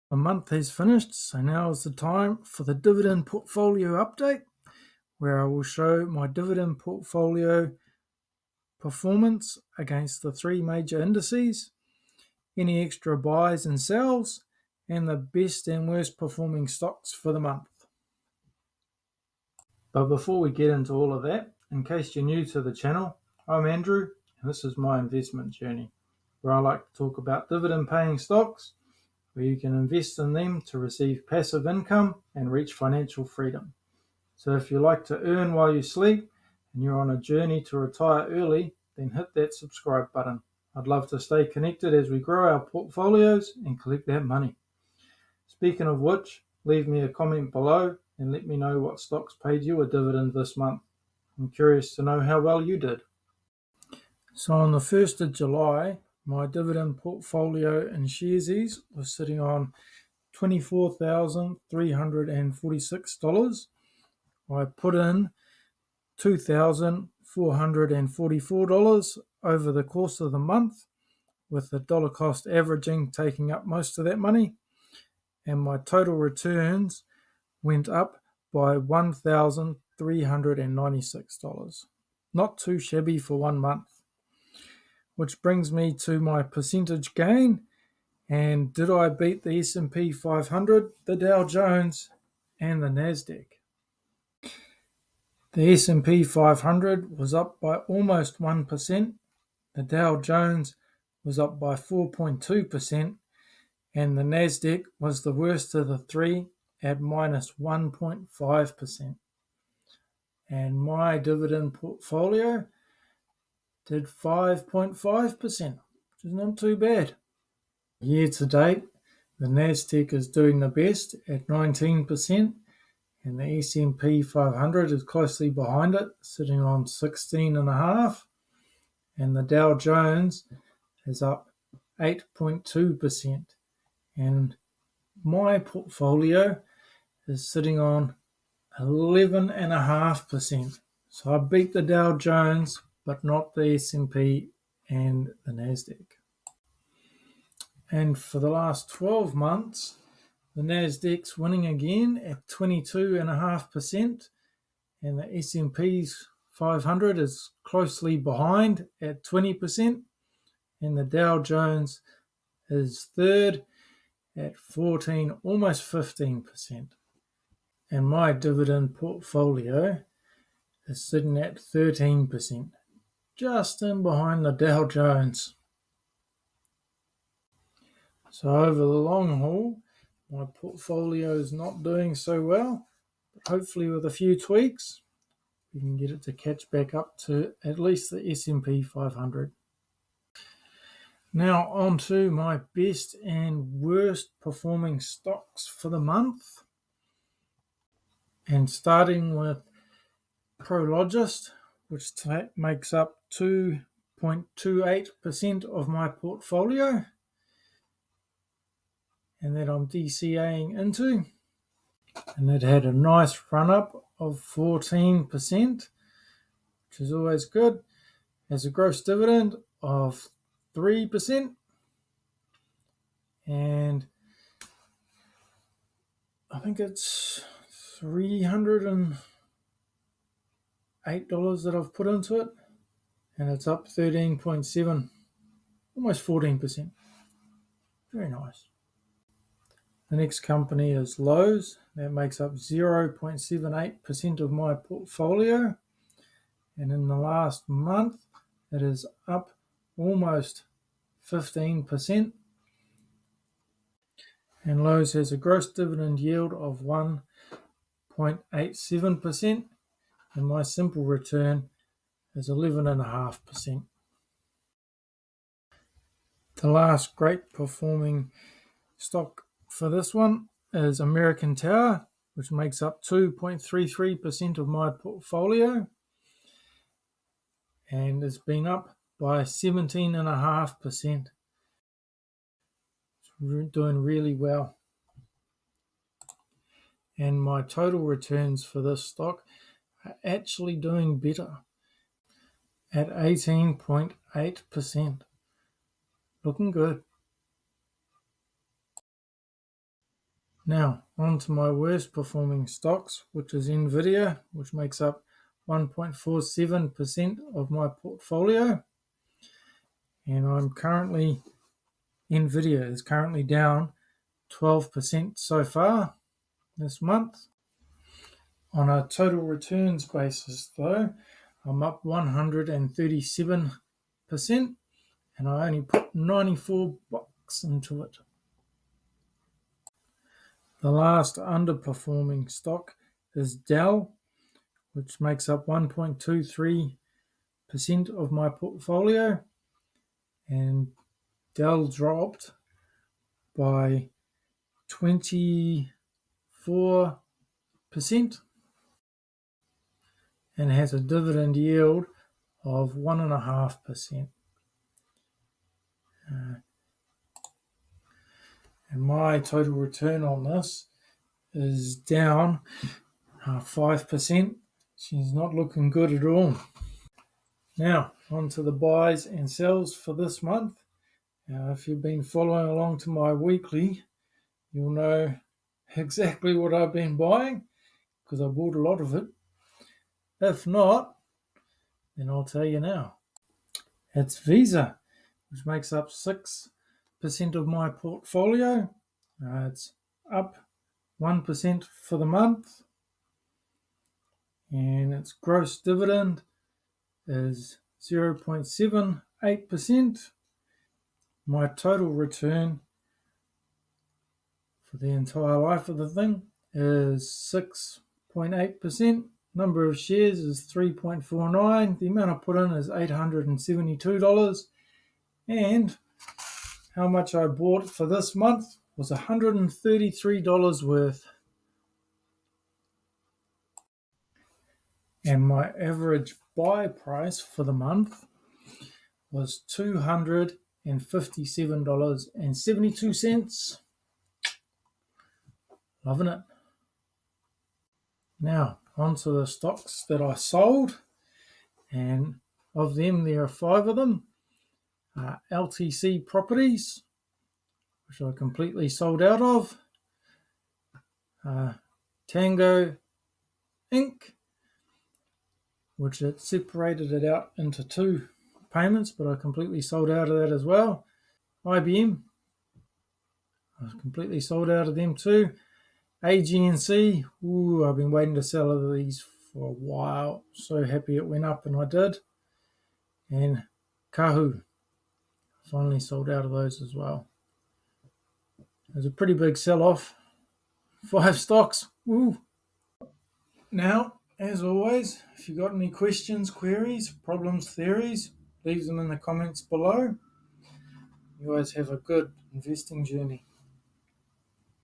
The month has finished, so now is the time for the dividend portfolio update, where I will show my dividend portfolio performance against the three major indices, any extra buys and sells, and the best and worst performing stocks for the month. But before we get into all of that, in case you're new to the channel, I'm Andrew, and this is my investment journey, where I like to talk about dividend paying stocks, where you can invest in them to receive passive income and reach financial freedom. So if you like to earn while you sleep and you're on a journey to retire early, then hit that subscribe button. I'd love to stay connected as we grow our portfolios and collect that money. Speaking of which, leave me a comment below and let me know what stocks paid you a dividend this month. I'm curious to know how well you did. So on the 1st of July, my dividend portfolio in Sharesies was sitting on $24,346. I put in $2,444 over the course of the month, with the dollar cost averaging taking up most of that money, and my total returns went up by $1,396. Not too shabby for 1 month. Which brings me to my percentage gain. And did I beat the S&P500, the Dow Jones, and the NASDAQ? The S&P 500 was up by almost 1%, the Dow Jones was up by 4.2%, and the NASDAQ was the worst of the three at minus 1.5%. And my dividend portfolio did 5.5%, which is not too bad. Year to date, the NASDAQ is doing the best at 19%, and the S&P 500 is closely behind it, sitting on 16.5%, and the Dow Jones is up 8.2%, and my portfolio is sitting on 11.5%. So I beat the Dow Jones, but not the S&P and the NASDAQ. And for the last 12 months, the NASDAQ's winning again at 22.5%, and the S&P's 500 is closely behind at 20%, and the Dow Jones is third at 14, almost 15%. And my dividend portfolio is sitting at 13%, just in behind the Dow Jones. So over the long haul, my portfolio is not doing so well, but hopefully with a few tweaks, we can get it to catch back up to at least the S&P 500. Now on to my best and worst performing stocks for the month. And starting with Prologist, which makes up 2.28% of my portfolio, and that I'm DCAing into. And it had a nice run up of 14%, which is always good. Has a gross dividend of 3%, and I think it's $308 that I've put into it, and it's up 13.7, almost 14%. Very nice. The next company is Lowe's. That makes up 0.78% of my portfolio. And in the last month, it is up almost 15%. And Lowe's has a gross dividend yield of 1.87%. And my simple return is 11.5%. The last great performing stock for this one is American Tower, which makes up 2.33% of my portfolio, and has been up by 17.5%. It's doing really well. And my total returns for this stock are actually doing better at 18.8%. Looking good. Now, on to my worst performing stocks, which is Nvidia, which makes up 1.47% of my portfolio. And Nvidia is currently down 12% so far this month. On a total returns basis, though, I'm up 137%, and I only put $94 into it. The last underperforming stock is Dell, which makes up 1.23% of my portfolio, and Dell dropped by 24% and has a dividend yield of 1.5%. And my total return on this is down 5%. She's not looking good at all. Now, on to the buys and sells for this month. If you've been following along to my weekly, you'll know exactly what I've been buying because I bought a lot of it. If not, then I'll tell you now. It's Visa, which makes up 6% of my portfolio. It's up 1% for the month, and its gross dividend is 0.78%. My total return for the entire life of the thing is 6.8%. Number of shares is 3.49. The amount I put in is $872. And how much I bought for this month was $133 worth. And my average buy price for the month was $257.72. Loving it. Now, on to the stocks that I sold. And of them, there are 5 of them. LTC Properties, which I completely sold out of. Tango Inc., which it separated it out into 2 payments, but I completely sold out of that as well. IBM, I was completely sold out of them too. AGNC, I've been waiting to sell these for a while. So happy it went up, and I did. And Kahu, finally sold out of those as well. There's a pretty big sell-off. 5 stocks. Woo! Now, as always, if you've got any questions, queries, problems, theories, leave them in the comments below. You guys have a good investing journey.